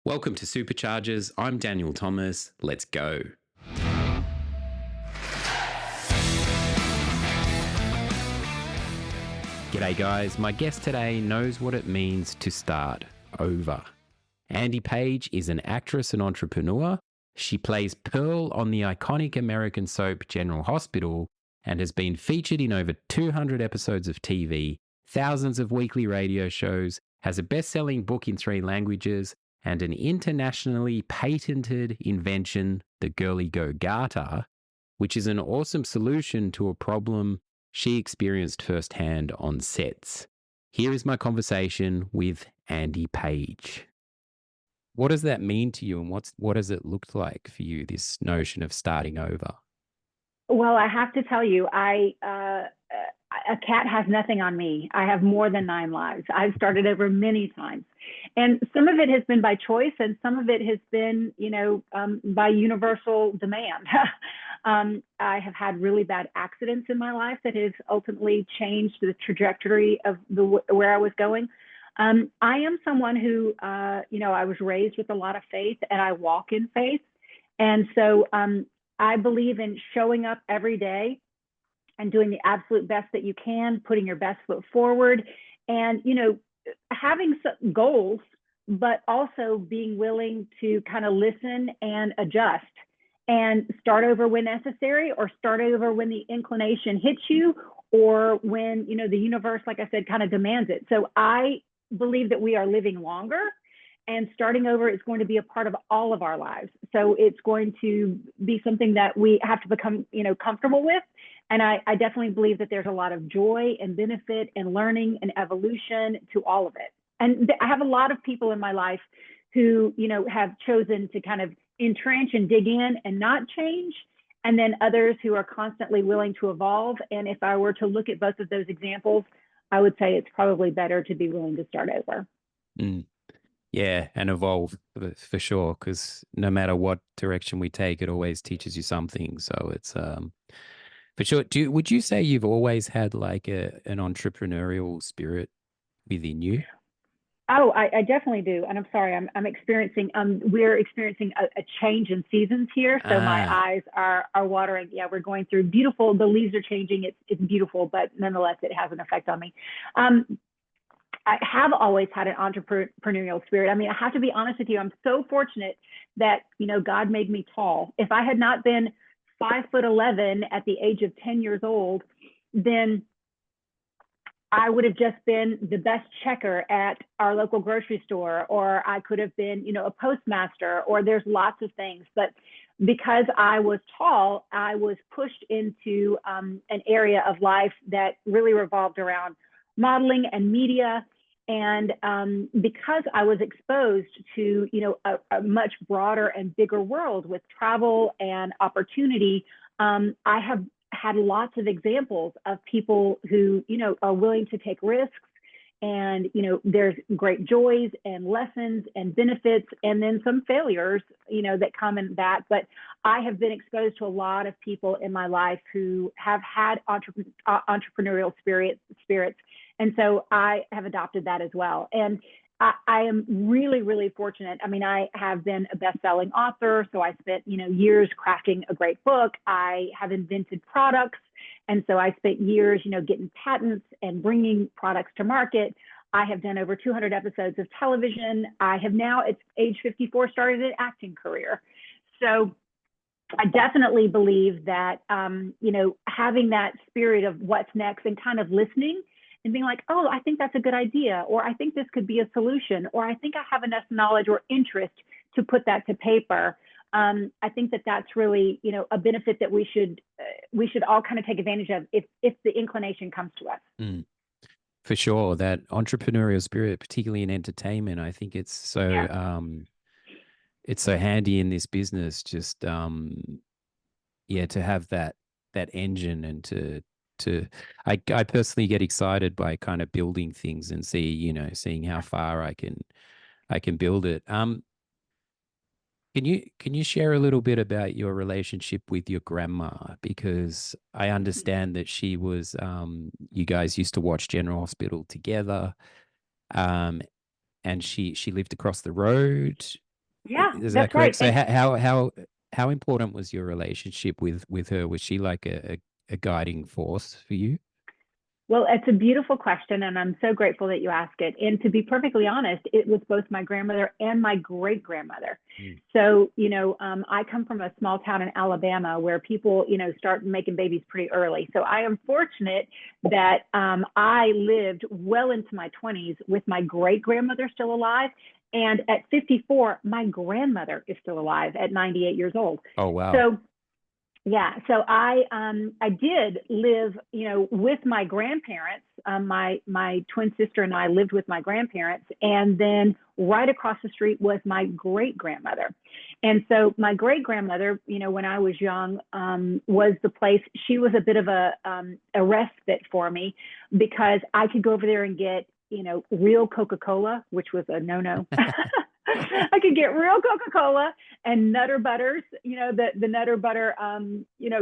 Welcome to Superchargers. I'm Daniel Thomas. Let's go. G'day, guys. My guest today knows what it means to start over. Andy Paige is an actress and entrepreneur. She plays Pearl on the iconic American soap General Hospital and has been featured in over 200 episodes of TV, thousands of weekly radio shows, has a best-selling book in 3 languages, and an internationally patented invention, the GirlyGoGarter, which is an awesome solution to a problem she experienced firsthand on sets. Here is my conversation with Andy Paige. What does that mean to you, and what does it look like for you, this notion of starting over? Well, I have to tell you, a cat has nothing on me. I have more than 9 lives. I've started over many times. And some of it has been by choice, and some of it has been, by universal demand. I have had really bad accidents in my life that has ultimately changed the trajectory of where I was going. I am someone who, I was raised with a lot of faith, and I walk in faith. And so I believe in showing up every day and doing the absolute best that you can, putting your best foot forward, and, having some goals, but also being willing to kind of listen and adjust and start over when necessary, or start over when the inclination hits you, or when, the universe, like I said, kind of demands it. So I believe that we are living longer, and starting over is going to be a part of all of our lives. So it's going to be something that we have to become, comfortable with. And I definitely believe that there's a lot of joy and benefit and learning and evolution to all of it. And I have a lot of people in my life who, have chosen to kind of entrench and dig in and not change. And then others who are constantly willing to evolve. And if I were to look at both of those examples, I would say it's probably better to be willing to start over. Mm. Yeah, and evolve for sure, because no matter what direction we take, it always teaches you something. So it's for sure. Would you say you've always had like an entrepreneurial spirit within you? Oh, I definitely do. And I'm sorry, I'm experiencing, we're experiencing a change in seasons here. So my eyes are watering. Yeah, we're going through beautiful, the leaves are changing. It's beautiful, but nonetheless, it has an effect on me. I have always had an entrepreneurial spirit. I mean, I have to be honest with you. I'm so fortunate that, God made me tall. If I had not been 5'11" at the age of 10 years old, then I would have just been the best checker at our local grocery store, or I could have been, a postmaster, or there's lots of things. But because I was tall, I was pushed into an area of life that really revolved around modeling and media. And because I was exposed to, a much broader and bigger world with travel and opportunity, I have had lots of examples of people who, are willing to take risks. And, there's great joys and lessons and benefits, and then some failures, that come in that. But I have been exposed to a lot of people in my life who have had entrepreneurial spirits. And so I have adopted that as well. And I am really, really fortunate. I mean, I have been a best-selling author, so I spent, years crafting a great book. I have invented products, and so I spent years, getting patents and bringing products to market. I have done over 200 episodes of television. I have now, at age 54, started an acting career. So I definitely believe that, having that spirit of what's next and kind of listening and being like, oh, I think that's a good idea, or I think this could be a solution, or I think I have enough knowledge or interest to put that to paper. I think that that's really, a benefit that we should all kind of take advantage of if the inclination comes to us. Mm. For sure, that entrepreneurial spirit, particularly in entertainment, I think it's so it's so handy in this business. Just to have that engine, and I personally get excited by kind of building things and seeing how far I can build it. Can you share a little bit about your relationship with your grandma? Because I understand that she was, you guys used to watch General Hospital together, and she lived across the road. Yeah, Is that that's correct? right. So how important was your relationship with her? Was she like a guiding force for you? Well, it's a beautiful question, and I'm so grateful that you asked it. And to be perfectly honest, it was both my grandmother and my great grandmother. Mm. So, I come from a small town in Alabama where people, start making babies pretty early. So I am fortunate that I lived well into my 20s with my great grandmother still alive. And at 54, my grandmother is still alive at 98 years old. Oh wow. So yeah, so I did live, with my grandparents. My twin sister and I lived with my grandparents, and then right across the street was my great grandmother. And so my great grandmother, when I was young, was the place. She was a bit of a respite for me because I could go over there and get, real Coca-Cola, which was a no-no. I could get real Coca-Cola and Nutter Butters, the Nutter Butter,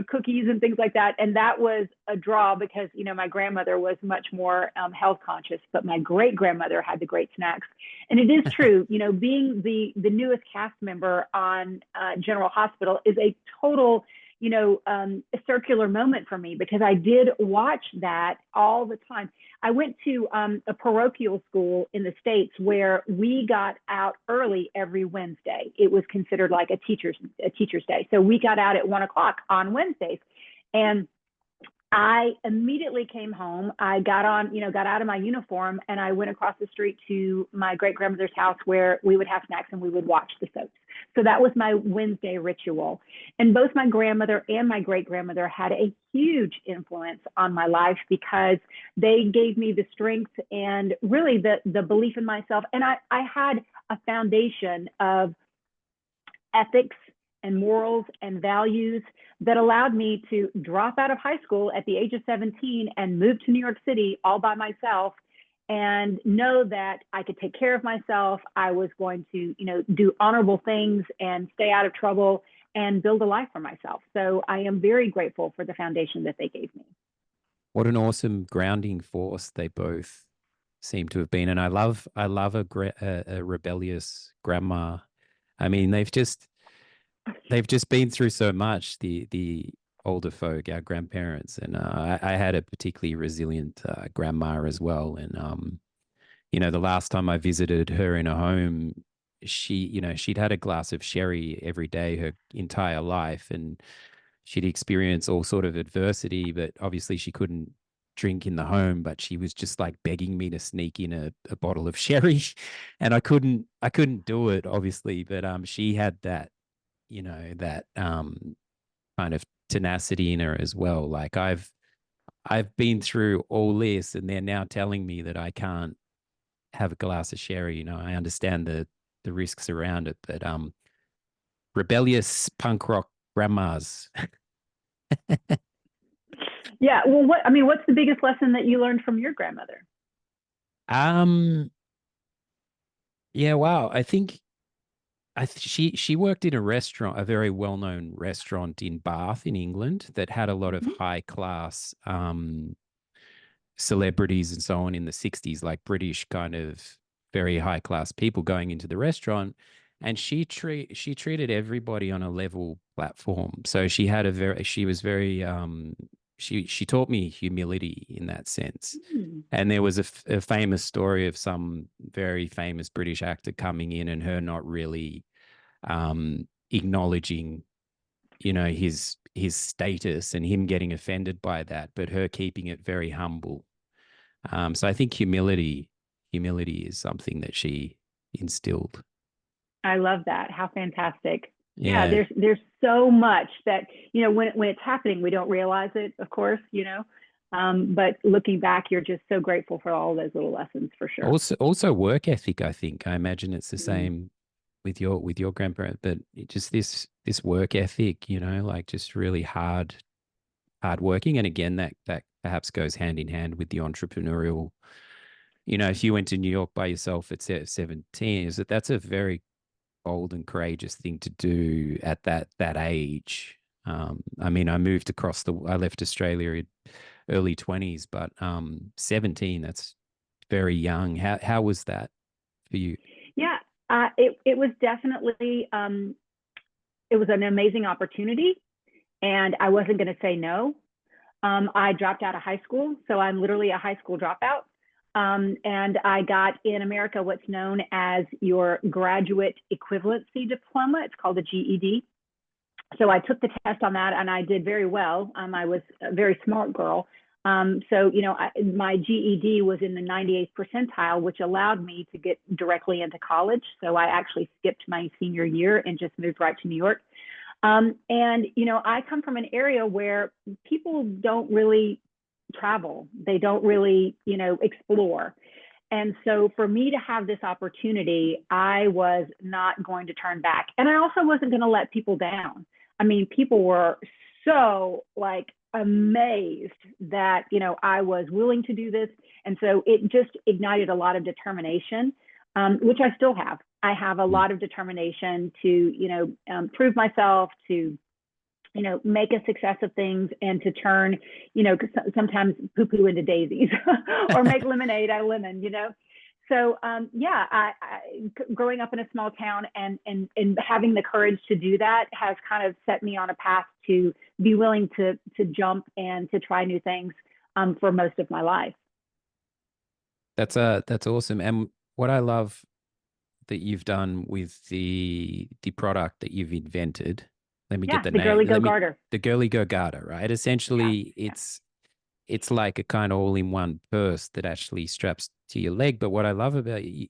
cookies and things like that. And that was a draw because, my grandmother was much more health conscious, but my great grandmother had the great snacks. And it is true, being the newest cast member on General Hospital is a total, a circular moment for me because I did watch that all the time. I went to a parochial school in the States where we got out early every Wednesday. It was considered like a teacher's day. So we got out at 1 o'clock on Wednesdays. And I immediately came home. I got out of my uniform and I went across the street to my great grandmother's house where we would have snacks and we would watch the soaps. So that was my Wednesday ritual. And both my grandmother and my great grandmother had a huge influence on my life because they gave me the strength and really the belief in myself. And I had a foundation of ethics and morals and values that allowed me to drop out of high school at the age of 17 and move to New York City all by myself and know that I could take care of myself. I was going to, do honorable things and stay out of trouble and build a life for myself. So I am very grateful for the foundation that they gave me. What an awesome grounding force they both seem to have been. And I love a rebellious grandma. I mean, they've just been through so much, the older folk, our grandparents, and I had a particularly resilient grandma as well. And the last time I visited her in a home, she'd had a glass of sherry every day her entire life, and she'd experienced all sort of adversity, but obviously she couldn't drink in the home, but she was just like begging me to sneak in a bottle of sherry, and I couldn't do it, obviously, but she had that that kind of tenacity in her as well. Like I've been through all this and they're now telling me that I can't have a glass of sherry. I understand the risks around it, but rebellious punk rock grandmas. Yeah. Well, what's the biggest lesson that you learned from your grandmother? um yeah, wow. I think she worked in a restaurant, a very well-known restaurant in Bath in England that had a lot of Mhm. high class celebrities and so on in the 60s, like British kind of very high class people going into the restaurant. And she treated everybody on a level platform. So she was very she taught me humility in that sense. Mm. And there was a famous story of some very famous British actor coming in and her not really acknowledging, his status and him getting offended by that, but her keeping it very humble. So I think humility is something that she instilled. I love that. How fantastic. Yeah, Yeah. there's so much that, when it's happening, we don't realize it, of course, but looking back, you're just so grateful for all those little lessons for sure. Also work ethic, I think. I imagine it's the Mm. same with your grandparent, but just this work ethic, like just really hard working. And again, that perhaps goes hand in hand with the entrepreneurial. If you went to New York by yourself at 17, is that's a very bold and courageous thing to do at that age. I mean, I left Australia in early 20s, but 17, that's very young. How was that for you? Yeah. It was definitely, it was an amazing opportunity, and I wasn't going to say no. I dropped out of high school, so I'm literally a high school dropout. And I got in America what's known as your graduate equivalency diploma. It's called a GED. So I took the test on that, and I did very well. I was a very smart girl. So, my GED was in the 98th percentile, which allowed me to get directly into college. So I actually skipped my senior year and just moved right to New York. And, I come from an area where people don't really travel. They don't really, explore. And so for me to have this opportunity, I was not going to turn back. And I also wasn't going to let people down. I mean, people were so like amazed that, I was willing to do this. And so it just ignited a lot of determination, which I still have. I have a lot of determination to, prove myself, to, make a success of things, and to turn, sometimes poo-poo into daisies or make lemonade out of lemon, So growing up in a small town and having the courage to do that has kind of set me on a path to be willing to jump and to try new things for most of my life. That's awesome. And what I love that you've done with the product that you've invented. Let me get the the name. GirlyGoGarter. The GirlyGoGarter, right? Essentially, it's like a kind of all-in-one purse that actually straps to your leg. But what I love about you,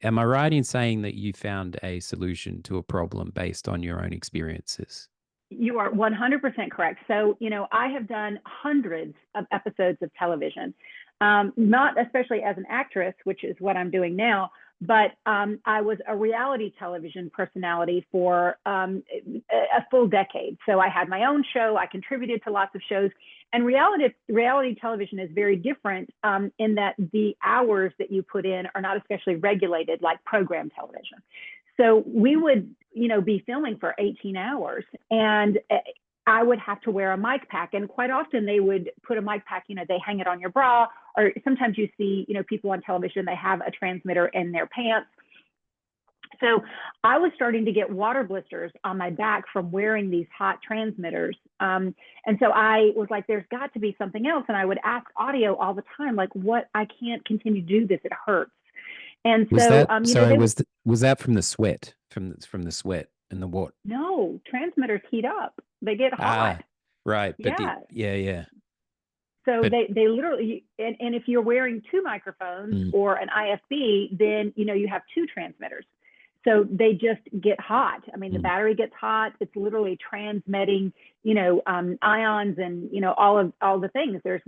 am I right in saying that you found a solution to a problem based on your own experiences? You are 100% correct. So, I have done hundreds of episodes of television, not especially as an actress, which is what I'm doing now, but I was a reality television personality for a full decade. So I had my own show. I contributed to lots of shows. And reality television is very different in that the hours that you put in are not especially regulated like program television. So we would, be filming for 18 hours, and I would have to wear a mic pack. And quite often they would put a mic pack, they hang it on your bra, or sometimes you see, people on television, they have a transmitter in their pants. So I was starting to get water blisters on my back from wearing these hot transmitters. And so I was like, there's got to be something else. And I would ask audio all the time, like, what, I can't continue to do this. It hurts. And was so, that, sorry, was that from the sweat, from the sweat and the what? No, transmitters heat up. They get hot. Right. But Yeah. yeah. So they literally, and if you're wearing two microphones or an IFB, then, you have two transmitters. So they just get hot. I mean, the battery gets hot. It's literally transmitting, ions and, all the things. There's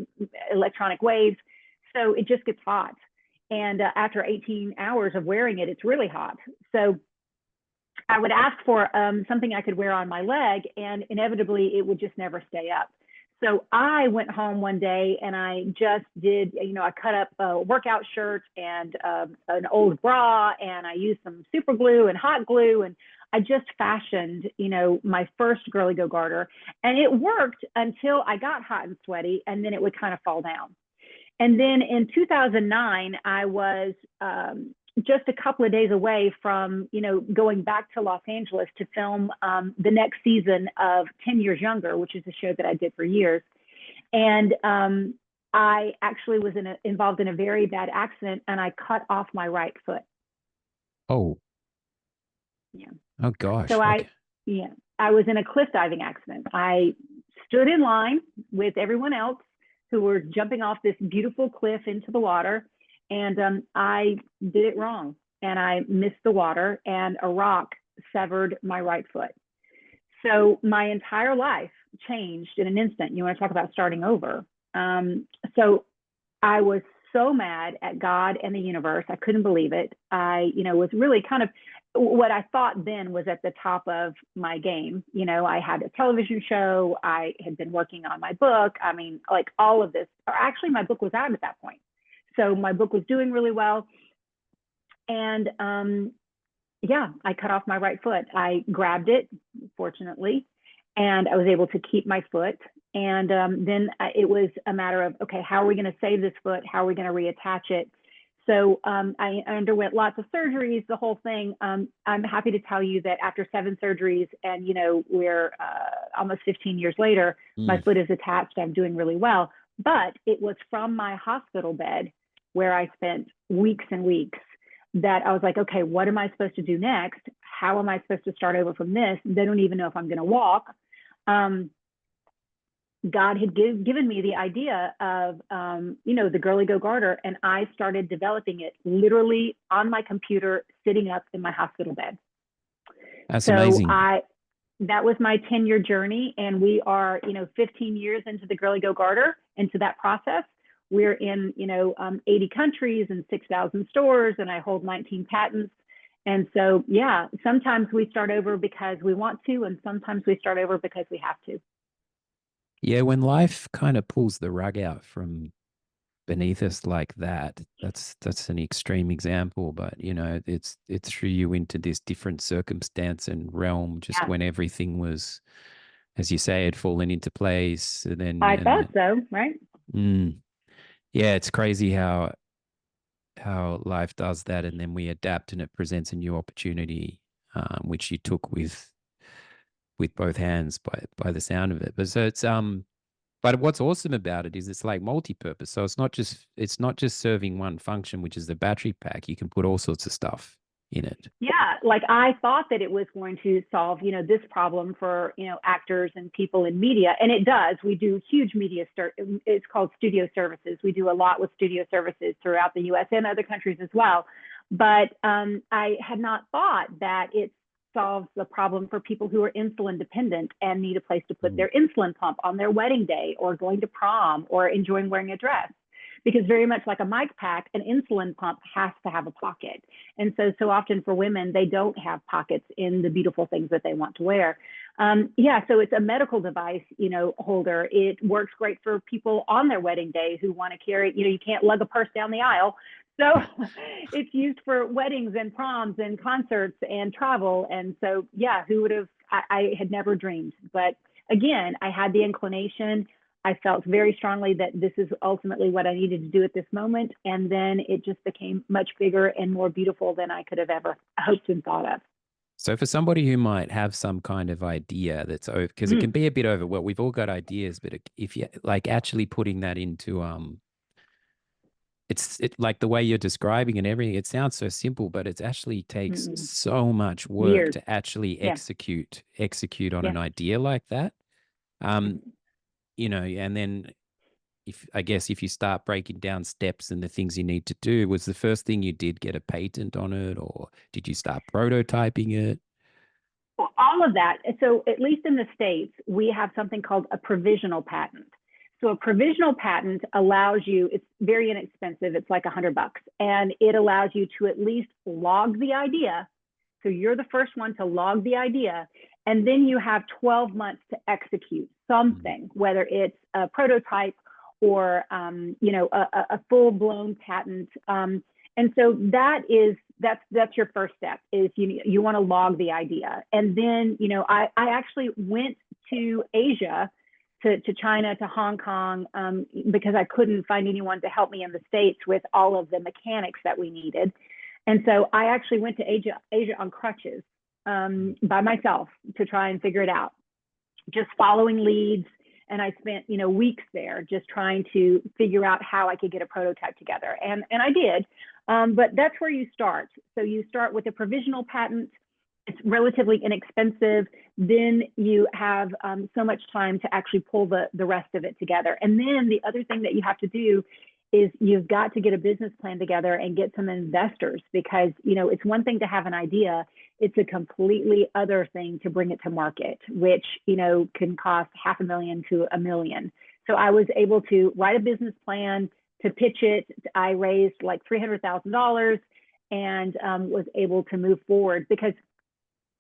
electronic waves. So it just gets hot. And after 18 hours of wearing it, it's really hot. So I would ask for something I could wear on my leg, and inevitably it would just never stay up. So I went home one day and I just did, I cut up a workout shirt and an old bra, and I used some super glue and hot glue, and I just fashioned, my first GirlyGoGarter, and it worked until I got hot and sweaty, and then it would kind of fall down. And then in 2009, I was just a couple of days away from, going back to Los Angeles to film the next season of 10 Years Younger, which is a show that I did for years. And I actually was involved in a very bad accident, and I cut off my right foot. Oh. Yeah. Oh gosh. So I was in a cliff diving accident. I stood in line with everyone else who were jumping off this beautiful cliff into the water. And I did it wrong, and I missed the water, and a rock severed my right foot. So my entire life changed in an instant. You want to talk about starting over. So I was so mad at God and the universe. I couldn't believe it. I, was really kind of what I thought then was at the top of my game. I had a television show. I had been working on my book. I mean, like all of this, or actually my book was out at that point. So my book was doing really well. And I cut off my right foot. I grabbed it, fortunately, and I was able to keep my foot. And then it was a matter of, okay, how are we going to save this foot? How are we going to reattach it? So I underwent lots of surgeries, the whole thing. I'm happy to tell you that after 7 surgeries, and we're almost 15 years later, my foot is attached. I'm doing really well. But it was from my hospital bed, where I spent weeks and weeks, that I was like, okay, what am I supposed to do next? How am I supposed to start over from this? They don't even know if I'm going to walk. God had given me the idea of, the GirlyGoGarter, and I started developing it literally on my computer, sitting up in my hospital bed. That's amazing. That was my 10-year journey, and we are, 15 years into the GirlyGoGarter, into that process. We're in, 80 countries and 6,000 stores, and I hold 19 patents. And so, yeah, sometimes we start over because we want to, and sometimes we start over because we have to. Yeah, when life kind of pulls the rug out from beneath us like that, that's an extreme example, but it threw you into this different circumstance and realm just when everything was, as you say, had fallen into place. And then I thought so, right? Yeah, it's crazy how life does that, and then we adapt, and it presents a new opportunity, which you took with both hands by the sound of it. But so it's but what's awesome about it is it's like multi-purpose. So it's not just serving one function, which is the battery pack. You can put all sorts of stuff in it. Yeah, like I thought that it was going to solve, this problem for, actors and people in media, and it does. We do huge media it's called studio services. We do a lot with studio services throughout the US and other countries as well. But I had not thought that it solves the problem for people who are insulin dependent and need a place to put their insulin pump on their wedding day, or going to prom, or enjoying wearing a dress. Because very much like a mic pack, an insulin pump has to have a pocket. And so often for women, they don't have pockets in the beautiful things that they want to wear. So it's a medical device, holder. It works great for people on their wedding day who want to carry, you can't lug a purse down the aisle. So it's used for weddings and proms and concerts and travel. And so, who would have, I had never dreamed. But again, I had the inclination. I felt very strongly that this is ultimately what I needed to do at this moment. And then it just became much bigger and more beautiful than I could have ever hoped and thought of. So for somebody who might have some kind of idea that's over, because it can be a bit over, well, we've all got ideas, but if you like actually putting that into, it's like the way you're describing and everything, it sounds so simple, but it actually takes so much work to actually execute on an idea like that. And then if you start breaking down steps and the things you need to do, was the first thing you did get a patent on it, or did you start prototyping it? Well, all of that. So at least in the States, we have something called a provisional patent. So a provisional patent allows you, it's very inexpensive. It's like $100, and it allows you to at least log the idea. So you're the first one to log the idea, and then you have 12 months to execute something, whether it's a prototype or a full-blown patent. And so that's your first step, is you want to log the idea. And then I actually went to Asia, to China, to Hong Kong, because I couldn't find anyone to help me in the States with all of the mechanics that we needed. And so I actually went to Asia on crutches, by myself, to try and figure it out, just following leads. And I spent, weeks there just trying to figure out how I could get a prototype together. And I did, but that's where you start. So you start with a provisional patent. It's relatively inexpensive. Then you have so much time to actually pull the rest of it together. And then the other thing that you have to do is you've got to get a business plan together and get some investors, because it's one thing to have an idea. It's a completely other thing to bring it to market, which can cost $500,000 to $1 million. So I was able to write a business plan, to pitch it. I raised like $300,000 and was able to move forward, because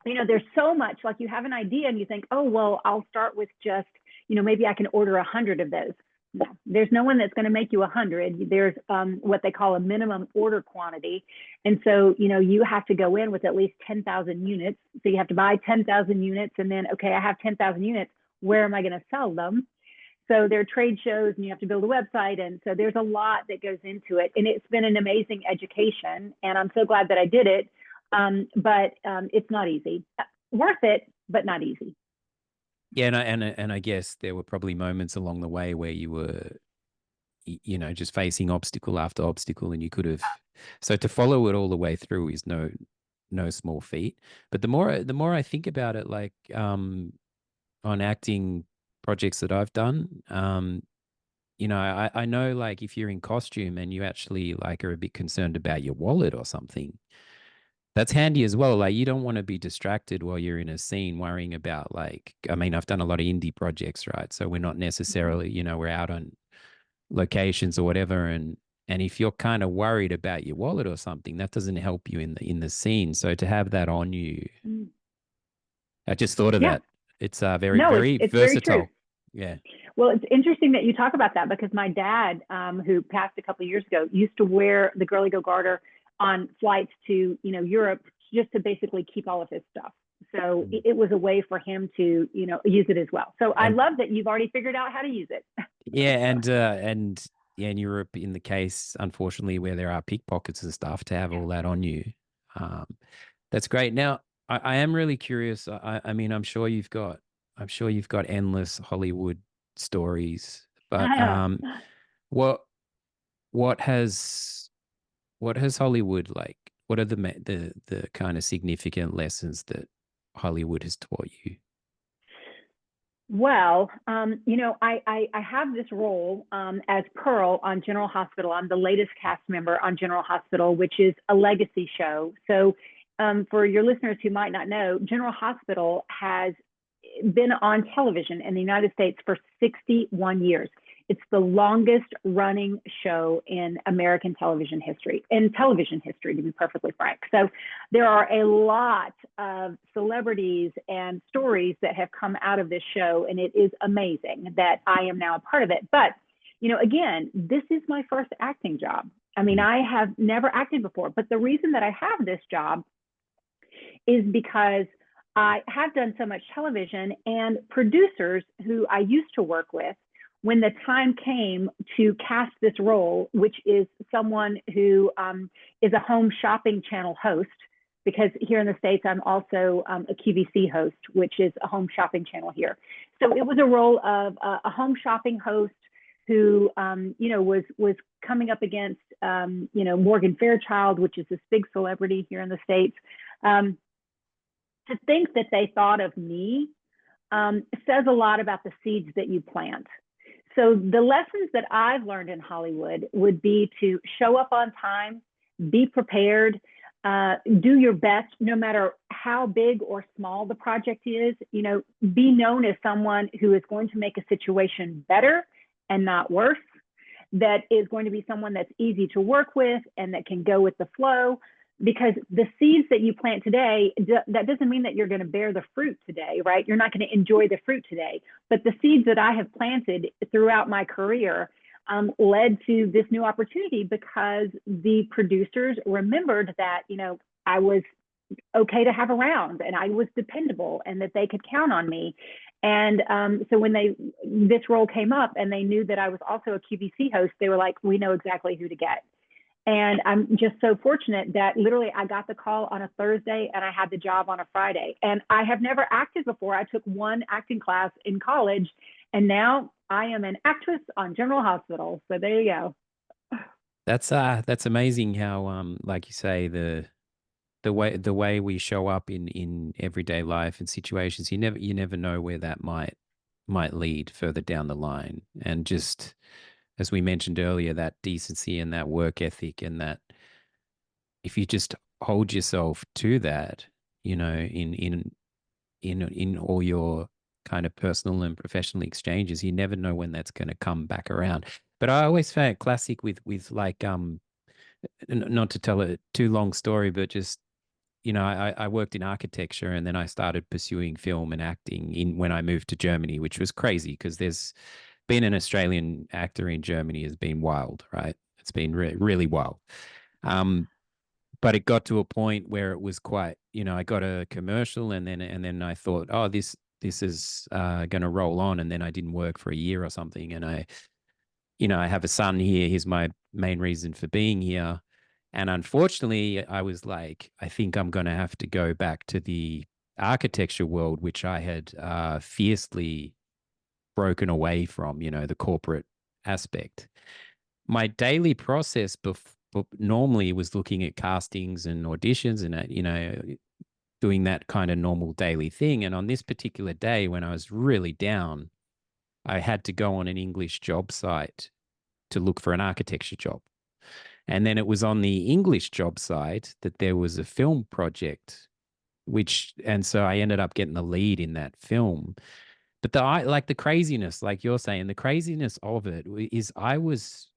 there's so much, like, you have an idea and you think, oh, well, I'll start with just, maybe I can order 100 of those. No, there's no one that's going to make you 100. There's what they call a minimum order quantity. And so, you have to go in with at least 10,000 units. So you have to buy 10,000 units, and then, okay, I have 10,000 units. Where am I going to sell them? So there are trade shows and you have to build a website. And so there's a lot that goes into it. And it's been an amazing education. And I'm so glad that I did it. But it's not easy. Worth it, but not easy. Yeah, and I guess there were probably moments along the way where you were, just facing obstacle after obstacle, and you could have. So to follow it all the way through is no small feat. But the more I think about it, like on acting projects that I've done, I know, like, if you're in costume and you actually like are a bit concerned about your wallet or something, that's handy as well. Like, you don't want to be distracted while you're in a scene worrying about, like, I mean, I've done a lot of indie projects, right? So we're not necessarily, we're out on locations or whatever. And if you're kind of worried about your wallet or something, that doesn't help you in the scene. So to have that on you, I just thought of Yeah. that. It's very, No, very it's very true. versatile. Yeah. Well, it's interesting that you talk about that because my dad, who passed a couple of years ago, used to wear the GirlyGoGarter on flights to, Europe, just to basically keep all of his stuff. So it was a way for him to, use it as well. So I love that you've already figured out how to use it. Yeah, and yeah, in Europe, in the case, unfortunately, where there are pickpockets and stuff, to have all that on you, that's great. Now, I am really curious. I mean, I'm sure you've got endless Hollywood stories, but what what has what has Hollywood, like? What are the kind of significant lessons that Hollywood has taught you? Well, I have this role as Pearl on General Hospital. I'm the latest cast member on General Hospital, which is a legacy show. So, for your listeners who might not know, General Hospital has been on television in the United States for 61 years. It's the longest running show in American television history, to be perfectly frank. So there are a lot of celebrities and stories that have come out of this show, and it is amazing that I am now a part of it. But, again, this is my first acting job. I mean, I have never acted before, but the reason that I have this job is because I have done so much television, and producers who I used to work with, when the time came to cast this role, which is someone who is a home shopping channel host, because here in the States, I'm also a QVC host, which is a home shopping channel here. So it was a role of a home shopping host who, was coming up against, Morgan Fairchild, which is this big celebrity here in the States. To think that they thought of me says a lot about the seeds that you plant. So the lessons that I've learned in Hollywood would be to show up on time, be prepared, do your best, no matter how big or small the project is. Be known as someone who is going to make a situation better and not worse, that is going to be someone that's easy to work with and that can go with the flow. Because the seeds that you plant today, that doesn't mean that you're going to bear the fruit today, right? You're not going to enjoy the fruit today. But the seeds that I have planted throughout my career led to this new opportunity because the producers remembered that, I was okay to have around and I was dependable and that they could count on me. And so when this role came up and they knew that I was also a QVC host, they were like, we know exactly who to get. And I'm just so fortunate that literally I got the call on a Thursday and I had the job on a Friday. And I have never acted before. I took one acting class in college, and now I am an actress on General Hospital. So there you go. That's amazing how, like you say, the way we show up in everyday life and situations, you never know where that might lead further down the line. And just as we mentioned earlier, that decency and that work ethic, and that if you just hold yourself to that, in all your kind of personal and professional exchanges, you never know when that's going to come back around. But I always found it classic with like, not to tell a too long story, but just, I worked in architecture, and then I started pursuing film and acting when I moved to Germany, which was crazy because being an Australian actor in Germany has been wild, right? It's been really wild. But it got to a point where it was quite, I got a commercial, and then I thought, oh, this is going to roll on. And then I didn't work for a year or something. And I have a son here. He's my main reason for being here. And unfortunately, I was like, I think I'm going to have to go back to the architecture world, which I had fiercely broken away from, the corporate aspect. My daily process normally was looking at castings and auditions and, doing that kind of normal daily thing. And on this particular day, when I was really down, I had to go on an English job site to look for an architecture job. And then it was on the English job site that there was a film project, and so I ended up getting the lead in that film. But the craziness, like you're saying, the craziness of it is I was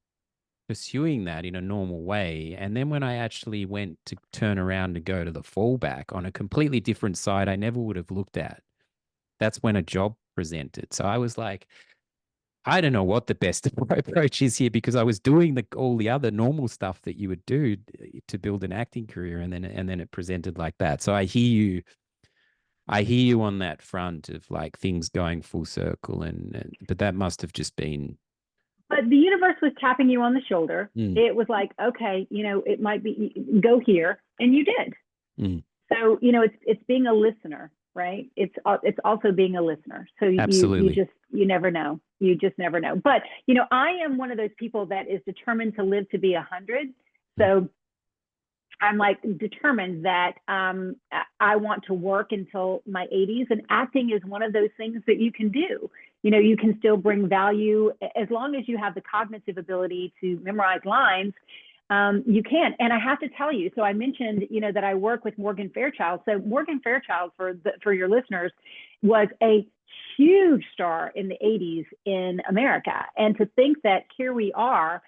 pursuing that in a normal way. And then when I actually went to turn around and go to the fallback on a completely different side I never would have looked at, that's when a job presented. So I was like, I don't know what the best approach is here, because I was doing all the other normal stuff that you would do to build an acting career, and then it presented like that. So I hear you on that front of like things going full circle, but that must have just been. But the universe was tapping you on the shoulder. It was like, okay, it might be, go here, and you did. So it's being a listener, right? It's also being a listener. So you never know. You just never know. But I am one of those people that is determined to live to be 100. So I'm like determined that I want to work until my 80s, and acting is one of those things that you can do. You can still bring value as long as you have the cognitive ability to memorize lines. You can. And I have to tell you, so I mentioned, that I work with Morgan Fairchild. So Morgan Fairchild, for your listeners, was a huge star in the 80s in America. And to think that here we are,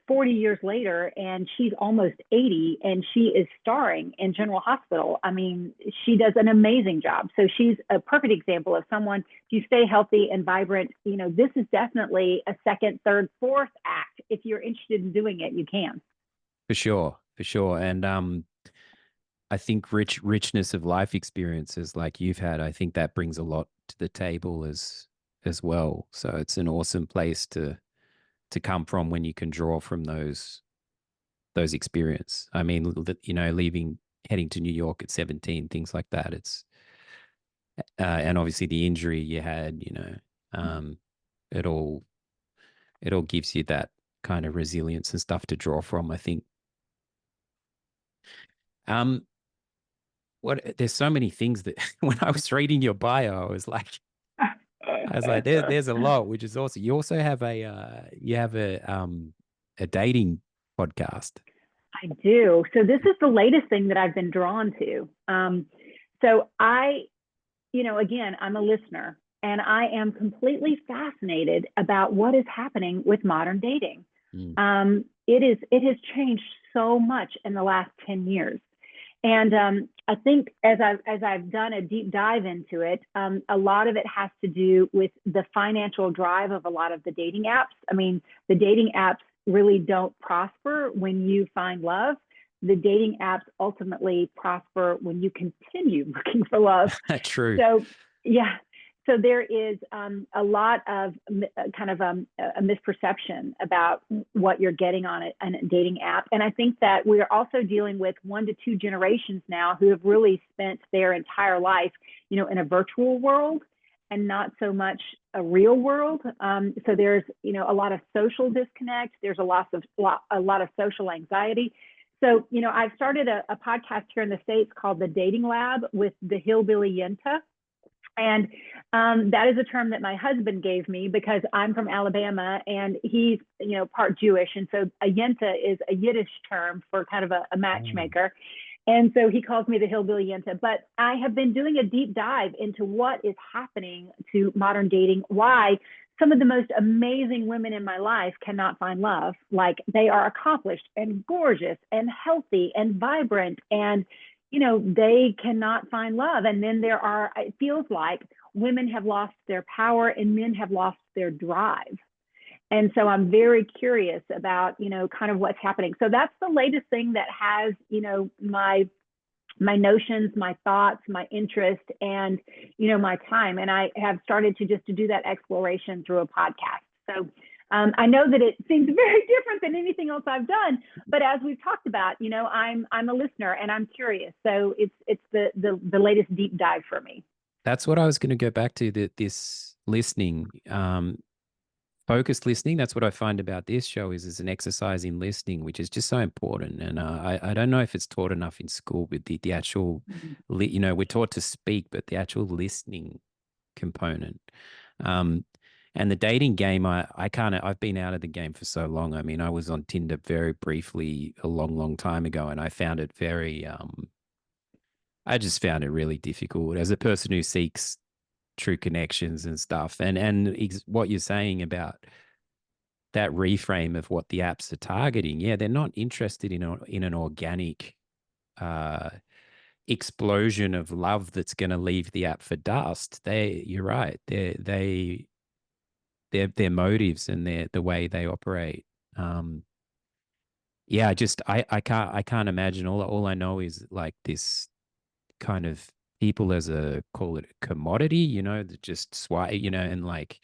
40 years later, and she's almost 80, and she is starring in General Hospital. I mean, she does an amazing job. So she's a perfect example of someone, if you stay healthy and vibrant, this is definitely a second, third, fourth act. If you're interested in doing it, you can. For sure. And I think richness of life experiences like you've had, I think that brings a lot to the table as well. So it's an awesome place to come from when you can draw from those experience. I mean, heading to New York at 17, things like that. It's and obviously the injury you had, it all gives you that kind of resilience and stuff to draw from, I think. There's so many things that when I was reading your bio, I was like, there's a lot, which is awesome. You also have a dating podcast. I do. So this is the latest thing that I've been drawn to. So I, again, I'm a listener, and I am completely fascinated about what is happening with modern dating. It has changed so much in the last 10 years. And I think as I've done a deep dive into it, a lot of it has to do with the financial drive of a lot of the dating apps. I mean, the dating apps really don't prosper when you find love. The dating apps ultimately prosper when you continue looking for love. True. So, yeah. So there is a lot of kind of a misperception about what you're getting on a dating app. And I think that we are also dealing with 1 to 2 generations now who have really spent their entire life, in a virtual world and not so much a real world. So there's, a lot of social disconnect. There's a lot of social anxiety. So, I've started a podcast here in the States called The Dating Lab with the Hillbilly Yenta. And that is a term that my husband gave me because I'm from Alabama and he's, part Jewish. And so a yenta is a Yiddish term for kind of a matchmaker. And so he calls me the Hillbilly Yenta. But I have been doing a deep dive into what is happening to modern dating, why some of the most amazing women in my life cannot find love. Like, they are accomplished and gorgeous and healthy and vibrant, and they cannot find love. And then it feels like women have lost their power and men have lost their drive. And so I'm very curious about, kind of what's happening. So that's the latest thing that has, my my notions, my thoughts, my interest, and, my time. And I have started to do that exploration through a podcast. So I know that it seems very different than anything else I've done, but as we've talked about, I'm a listener and I'm curious. So it's the latest deep dive for me. That's what I was going to go back to, this listening, focused listening. That's what I find about this show is an exercise in listening, which is just so important. And I don't know if it's taught enough in school with the actual, we're taught to speak, but the actual listening component. And the dating game, I've been out of the game for so long. I mean, I was on Tinder very briefly a long, long time ago, and I found it I just found it really difficult as a person who seeks true connections and stuff. And what you're saying about that reframe of what the apps are targeting, yeah, they're not interested in an organic explosion of love that's going to leave the app for dust. You're right. Their motives and the way they operate. Yeah, I can't imagine. All I know is like this kind of people as call it a commodity, that just swipe, and like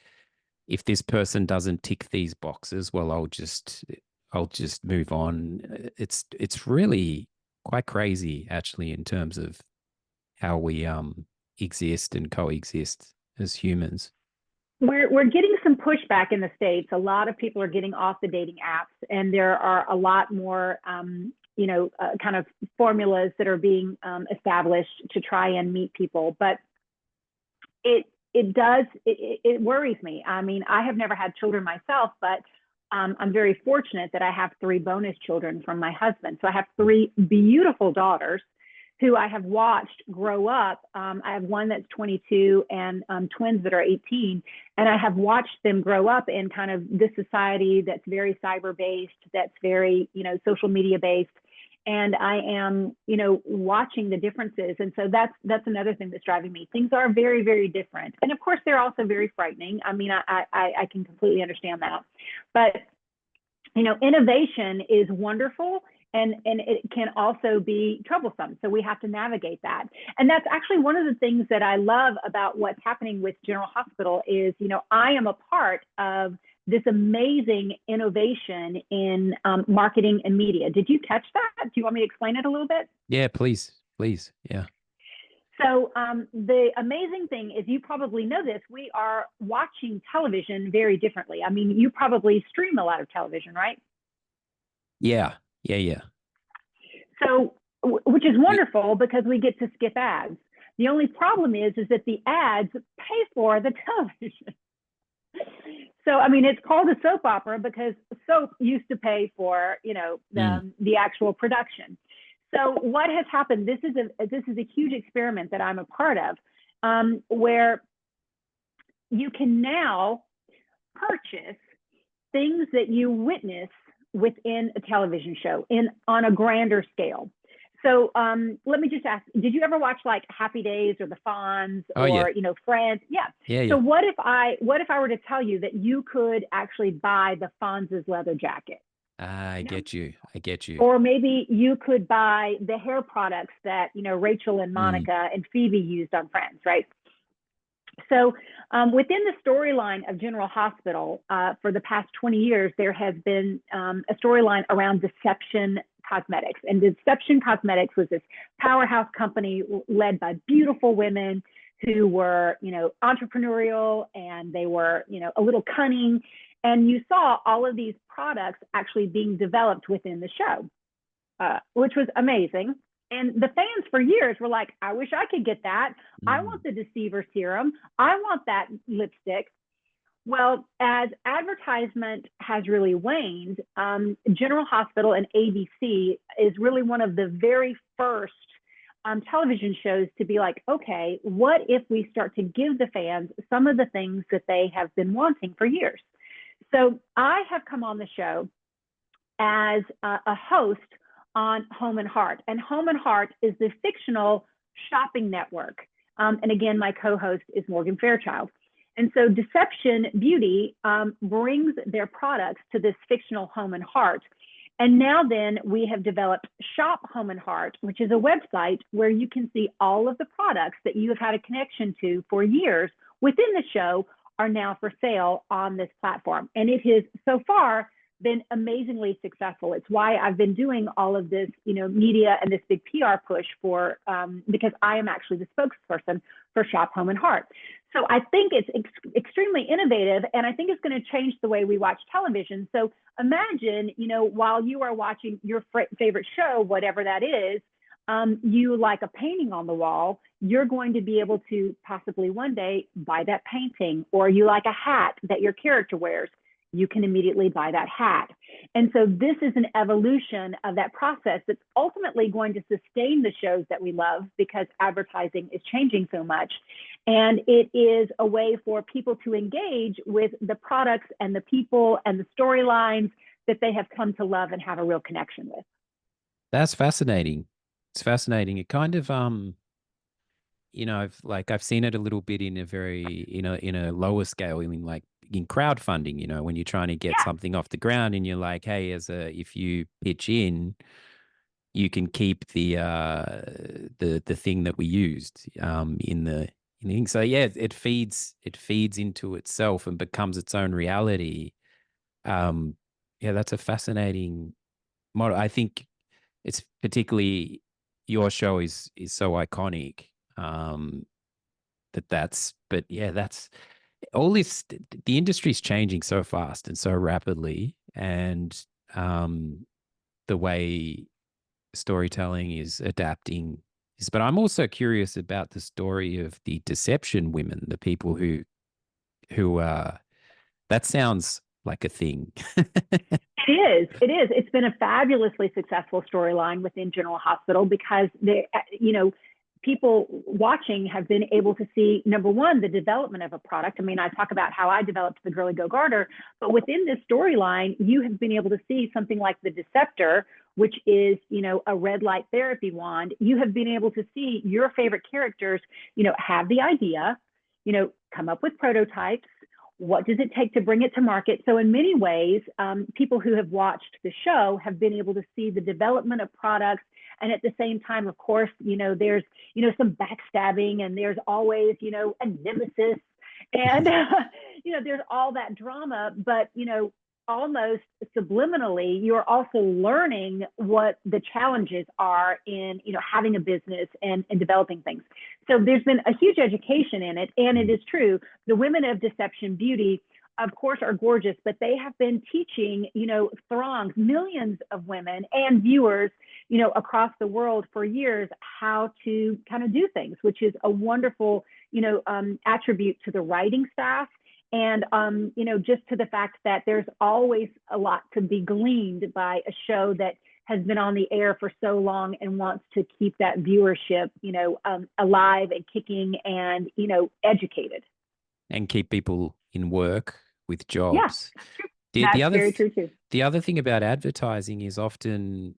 if this person doesn't tick these boxes, well, I'll just move on. It's really quite crazy actually in terms of how we exist and coexist as humans. We're getting some pushback in the States. A lot of people are getting off the dating apps, and there are a lot more, kind of formulas that are being established to try and meet people. But it worries me. I mean, I have never had children myself, but I'm very fortunate that I have 3 bonus children from my husband. So I have 3 beautiful daughters who I have watched grow up. I have one that's 22 and twins that are 18. And I have watched them grow up in kind of this society that's very cyber-based, that's very, social media-based. And I am, watching the differences. And so that's another thing that's driving me. Things are very, very different. And of course, they're also very frightening. I mean, I can completely understand that. But, innovation is wonderful. And it can also be troublesome. So we have to navigate that. And that's actually one of the things that I love about what's happening with General Hospital is, I am a part of this amazing innovation in marketing and media. Did you catch that? Do you want me to explain it a little bit? Yeah, please. Yeah. So the amazing thing is, you probably know this, we are watching television very differently. I mean, you probably stream a lot of television, right? Yeah. So, which is wonderful because we get to skip ads. The only problem is that the ads pay for the television. So, I mean, it's called a soap opera because soap used to pay for, the actual production. So what has happened, this is a huge experiment that I'm a part of, where you can now purchase things that you witness within a television show on a grander scale. So let me just ask, did you ever watch like Happy Days or The Fonz or, Friends? Yeah. So what if I were to tell you that you could actually buy the Fonz's leather jacket? I get you. Or maybe you could buy the hair products that, Rachel and Monica and Phoebe used on Friends, right? So within the storyline of General Hospital, for the past 20 years, there has been a storyline around Deception Cosmetics. And Deception Cosmetics was this powerhouse company led by beautiful women who were, entrepreneurial, and they were, a little cunning. And you saw all of these products actually being developed within the show, which was amazing. And the fans for years were like, I wish I could get that. I want the Deceiver Serum. I want that lipstick. Well, as advertisement has really waned, General Hospital and ABC is really one of the very first television shows to be like, okay, what if we start to give the fans some of the things that they have been wanting for years? So I have come on the show as a host on Home and Heart. And Home and Heart is the fictional shopping network. And again, my co-host is Morgan Fairchild. And so Deception Beauty brings their products to this fictional Home and Heart. And now then we have developed Shop Home and Heart, which is a website where you can see all of the products that you have had a connection to for years within the show are now for sale on this platform. And it has so far been amazingly successful. It's why I've been doing all of this, media and this big PR push for, because I am actually the spokesperson for Shop Home and Heart. So I think it's extremely innovative, and I think it's going to change the way we watch television. So imagine, while you are watching your favorite show, whatever that is, you like a painting on the wall, you're going to be able to possibly one day buy that painting, or you like a hat that your character wears, you can immediately buy that hat. And so this is an evolution of that process that's ultimately going to sustain the shows that we love, because advertising is changing so much. And it is a way for people to engage with the products and the people and the storylines that they have come to love and have a real connection with. That's fascinating. It's fascinating. It kind of, I've seen it a little bit in a very, in a lower scale, like in crowdfunding, when you're trying to get something off the ground and you're like, hey, if you pitch in, you can keep the thing that we used in the thing. So yeah, it feeds into itself and becomes its own reality. Yeah, that's a fascinating model. I think it's particularly your show is so iconic. That's all this. The industry's changing so fast and so rapidly, and the way storytelling is adapting. But I'm also curious about the story of the deception women, the people who that sounds like a thing. It is. It's been a fabulously successful storyline within General Hospital, because people watching have been able to see, number one, the development of a product. I mean, I talk about how I developed the GirlyGoGarter, but within this storyline, you have been able to see something like the Deceptor, which is, a red light therapy wand. You have been able to see your favorite characters, have the idea, come up with prototypes. What does it take to bring it to market? So in many ways, people who have watched the show have been able to see the development of products. And at the same time, of course, there's, some backstabbing, and there's always, a nemesis, and, there's all that drama, but, almost subliminally, you're also learning what the challenges are in, having a business and developing things. So there's been a huge education in it. And it is true, the women of Deception Beauty, of course, are gorgeous, but they have been teaching, throngs, millions of women and viewers, across the world for years, how to kind of do things, which is a wonderful, attribute to the writing staff. And, just to the fact that there's always a lot to be gleaned by a show that has been on the air for so long and wants to keep that viewership, alive and kicking and, educated. And keep people in work with jobs. Yeah, that's very true too. The other thing about advertising is often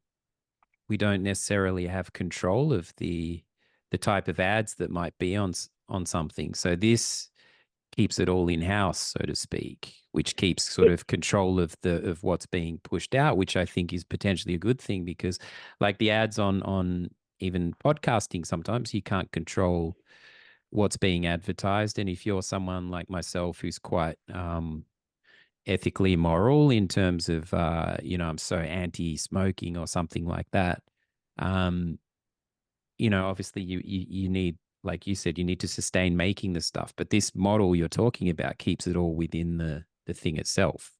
we don't necessarily have control of the type of ads that might be on something. So this keeps it all in-house, so to speak, which keeps sort of control of what's being pushed out, which I think is potentially a good thing, because like the ads on even podcasting, sometimes you can't control what's being advertised. And if you're someone like myself who's quite ethically moral in terms of, I'm so anti-smoking or something like that, obviously you need, like you said, you need to sustain making the stuff. But this model you're talking about keeps it all within the thing itself.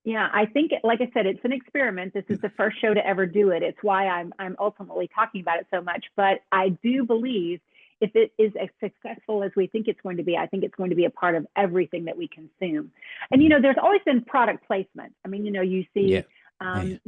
Yeah, I think, like I said, it's an experiment. This is the first show to ever do it. It's why I'm ultimately talking about it so much. But I do believe if it is as successful as we think it's going to be, I think it's going to be a part of everything that we consume. And, there's always been product placement. I mean, you see, a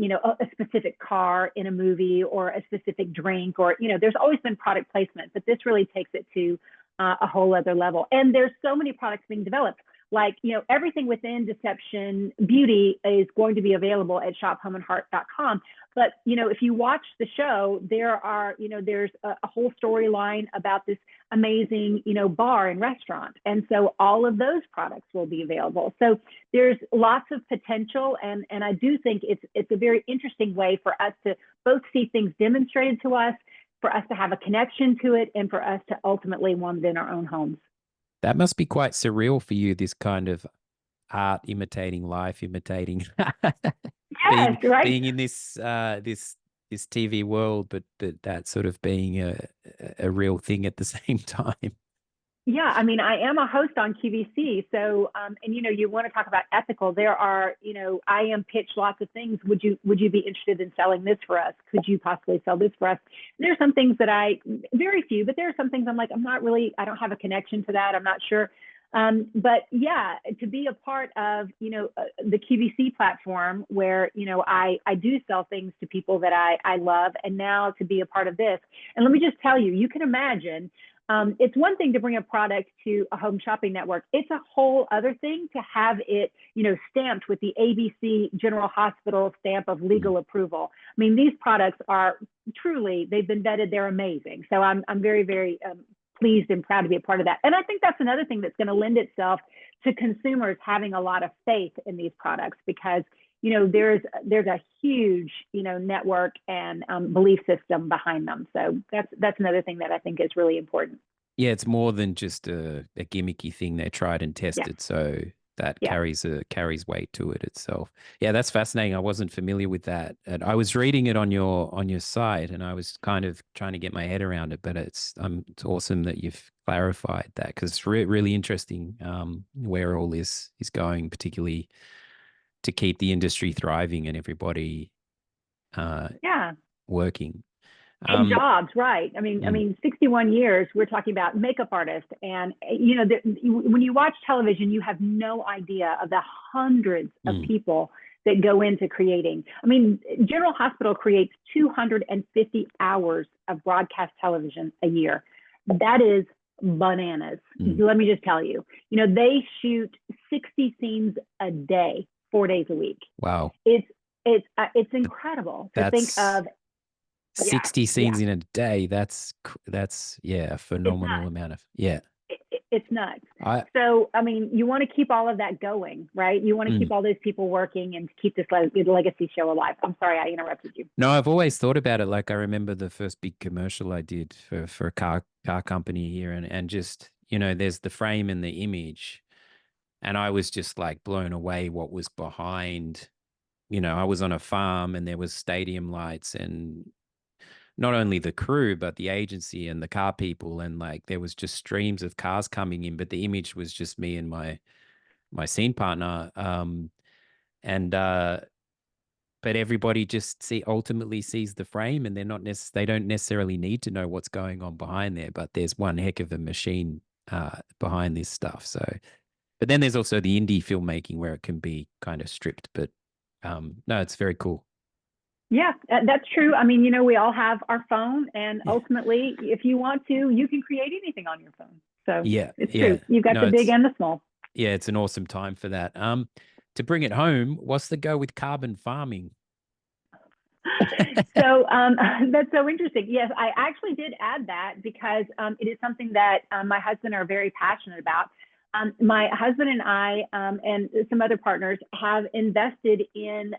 specific car in a movie or a specific drink, or, there's always been product placement, but this really takes it to a whole other level. And there's so many products being developed. like, everything within Deception Beauty is going to be available at shophomeandheart.com. But, if you watch the show, there's a whole storyline about this amazing, bar and restaurant. And so all of those products will be available. So there's lots of potential. And I do think it's a very interesting way for us to both see things demonstrated to us, for us to have a connection to it, and for us to ultimately want it in our own homes. That must be quite surreal for you, this kind of art imitating life, imitating Yes, right. being in this this TV world, but that sort of being a real thing at the same time. Yeah, I mean, I am a host on QVC. So, and you want to talk about ethical. There are, I am pitched lots of things. Would you be interested in selling this for us? Could you possibly sell this for us? There are some things that very few, but there are some things I'm like, I don't have a connection to that. I'm not sure. But yeah, to be a part of, the QVC platform where, I do sell things to people that I love, and now to be a part of this. And let me just tell you, you can imagine, it's one thing to bring a product to a home shopping network. It's a whole other thing to have it, stamped with the ABC General Hospital stamp of legal approval. I mean, these products are truly, they've been vetted. They're amazing. So I'm very, very pleased and proud to be a part of that. And I think that's another thing that's going to lend itself to consumers having a lot of faith in these products, because there's a huge, network and belief system behind them. So that's another thing that I think is really important. Yeah, it's more than just a gimmicky thing they tried and tested. Yeah. So that carries weight to it itself. Yeah, that's fascinating. I wasn't familiar with that. And I was reading it on your site, and I was kind of trying to get my head around it. But it's awesome that you've clarified that, because it's really interesting where all this is going, particularly to keep the industry thriving and everybody working. And jobs, right? I mean, 61 years. We're talking about makeup artists, and when you watch television, you have no idea of the hundreds of people that go into creating. I mean, General Hospital creates 250 hours of broadcast television a year. That is bananas. Let me just tell you. They shoot 60 scenes a day, 4 days a week. Wow. It's incredible to think of 60 scenes in a day. That's a phenomenal amount of it's nuts. So I mean, you want to keep all of that going, right? You want to keep all those people working and keep this legacy show alive. I'm sorry I interrupted you. No, I've always thought about it. Like, I remember the first big commercial I did for a car company here, and just, there's the frame and the image, and I was just like blown away what was behind. I was on a farm, and there was stadium lights, and not only the crew, but the agency and the car people. And like, there was just streams of cars coming in, but the image was just me and my scene partner. But everybody just ultimately sees the frame, and they don't necessarily need to know what's going on behind there, but there's one heck of a machine behind this stuff. So, but then there's also the indie filmmaking where it can be kind of stripped, but no, it's very cool. Yeah, that's true. I mean, we all have our phone, and ultimately, if you want to, you can create anything on your phone. So it's true. You've got the big and the small. Yeah, it's an awesome time for that. To bring it home, what's the go with carbon farming? So that's so interesting. Yes, I actually did add that because it is something that my husband are very passionate about. My husband and I and some other partners have invested in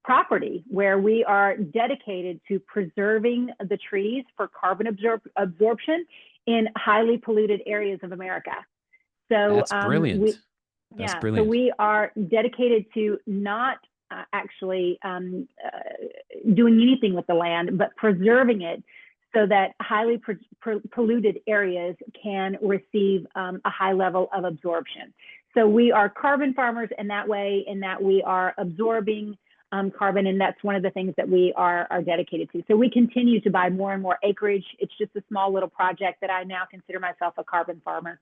property where we are dedicated to preserving the trees for carbon absorption in highly polluted areas of America. So that's brilliant. That's brilliant. So we are dedicated to not actually doing anything with the land, but preserving it so that highly polluted areas can receive a high level of absorption. So we are carbon farmers in that way, in that we are absorbing carbon, and that's one of the things that we are dedicated to. So we continue to buy more and more acreage. It's just a small little project that I now consider myself a carbon farmer.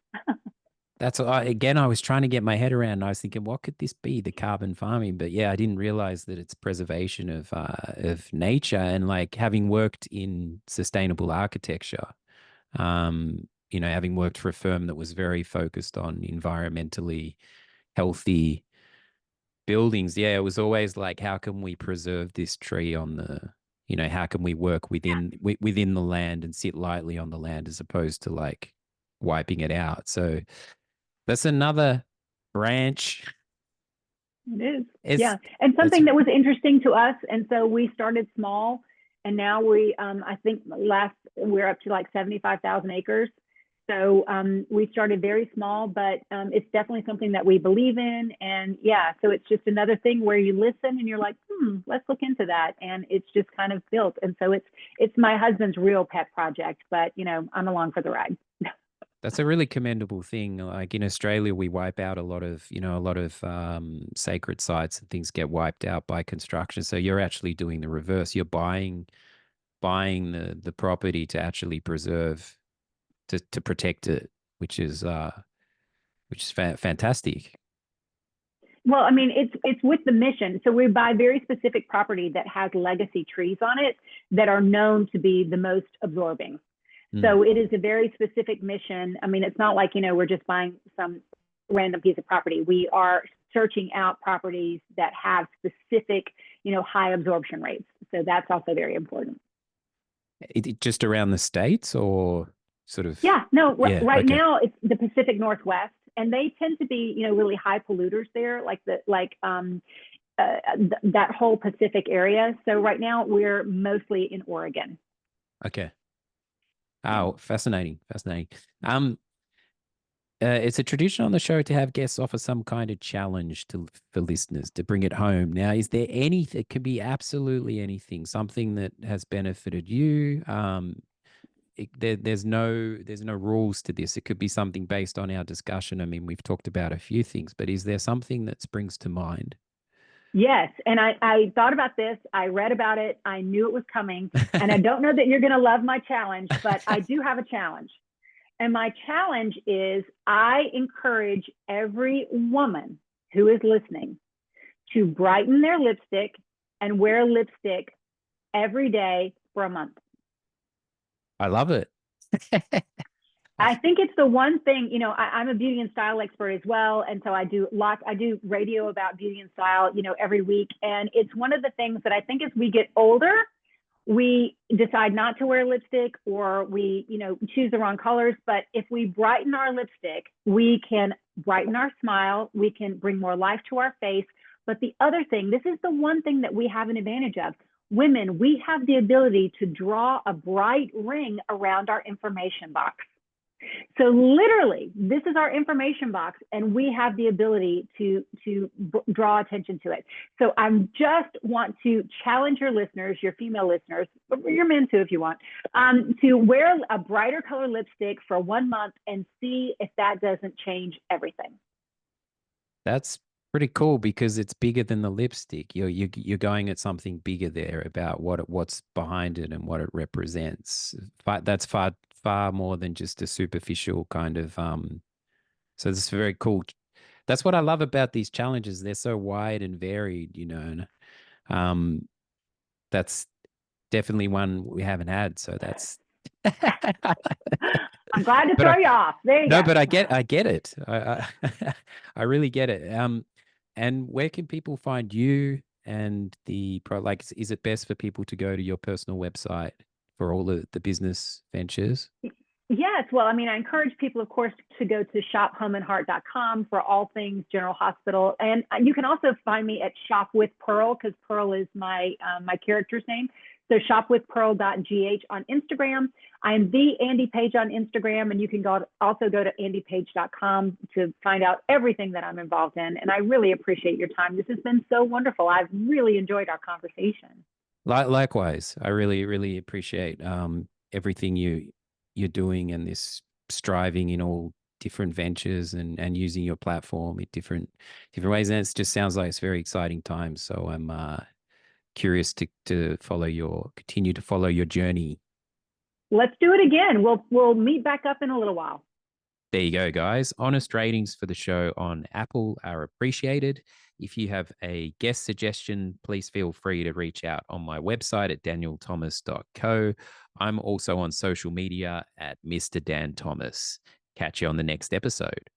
That's again, I was trying to get my head around. I was thinking, what could this be, the carbon farming? But yeah, I didn't realize that it's preservation of nature. And like, having worked in sustainable architecture, you know, having worked for a firm that was very focused on environmentally healthy buildings, yeah, it was always like, how can we preserve this tree on the, you know, how can we work within the land and sit lightly on the land as opposed to like wiping it out. So that's another branch. It is. It's Yeah. And it's something that was interesting to us. And so we started small, and now I think we're up to like 75,000 acres. So we started very small, but it's definitely something that we believe in. And yeah, so it's just another thing where you listen and you're like, let's look into that. And it's just kind of built. And so it's my husband's real pet project, but you know, I'm along for the ride. That's a really commendable thing. Like in Australia, we wipe out a lot of, you know, sacred sites and things get wiped out by construction. So you're actually doing the reverse. You're buying the property to actually preserve, to protect it, which is fantastic. Well, I mean, it's with the mission. So we buy very specific property that has legacy trees on it that are known to be the most absorbing. So it is a very specific mission. I mean, it's not like, you know, we're just buying some random piece of property. We are searching out properties that have specific, you know, high absorption rates. So that's also very important. It just around the States or sort of? Yeah, no, Yeah, right okay. now it's the Pacific Northwest, and they tend to be, you know, really high polluters there, that whole Pacific area. So right now we're mostly in Oregon. Okay. Oh, fascinating. Fascinating. It's a tradition on the show to have guests offer some kind of challenge for listeners to bring it home. Now, is there anything? It could be absolutely anything, something that has benefited you. There's no rules to this. It could be something based on our discussion. I mean, we've talked about a few things, but is there something that springs to mind? Yes. And I thought about this. I read about it. I knew it was coming. And I don't know that you're going to love my challenge, but I do have a challenge. And my challenge is I encourage every woman who is listening to brighten their lipstick and wear lipstick every day for a month. I love it. I think it's the one thing, you know, I'm a beauty and style expert as well. And so I do radio about beauty and style, you know, every week. And it's one of the things that I think as we get older, we decide not to wear lipstick, or we, you know, choose the wrong colors. But if we brighten our lipstick, we can brighten our smile. We can bring more life to our face. But the other thing, this is the one thing that we have an advantage of. Women, we have the ability to draw a bright ring around our information box. So literally, this is our information box, and we have the ability to draw attention to it. So I just want to challenge your listeners, your female listeners, but your men too if you want, to wear a brighter color lipstick for 1 month and see if that doesn't change everything. That's pretty cool because it's bigger than the lipstick. You're going at something bigger there about what's behind it and what it represents. That's far more than just a superficial kind of so this is very cool. That's what I love about these challenges. They're so wide and varied, you know. And that's definitely one we haven't had, so that's I'm glad to throw you off. There you go. No, but I get it. I really get it. And where can people find you and is it best for people to go to your personal website for all the business ventures? Yes. Well, I mean, I encourage people, of course, to go to shophomeandheart.com for all things General Hospital. And you can also find me at Shop with Pearl, because Pearl is my character's name. So shopwithpearl.gh on Instagram. I am the Andy Paige on Instagram, and you can also go to andypage.com to find out everything that I'm involved in. And I really appreciate your time. This has been so wonderful. I've really enjoyed our conversation. Likewise, I really, really appreciate everything you're doing and this striving in all different ventures and using your platform in different ways. And it just sounds like it's very exciting times. So I'm curious to continue to follow your journey. Let's do it again. We'll meet back up in a little while. There you go, guys. Honest ratings for the show on Apple are appreciated. If you have a guest suggestion, please feel free to reach out on my website at danielthomas.co. I'm also on social media at Mr. Dan Thomas. Catch you on the next episode.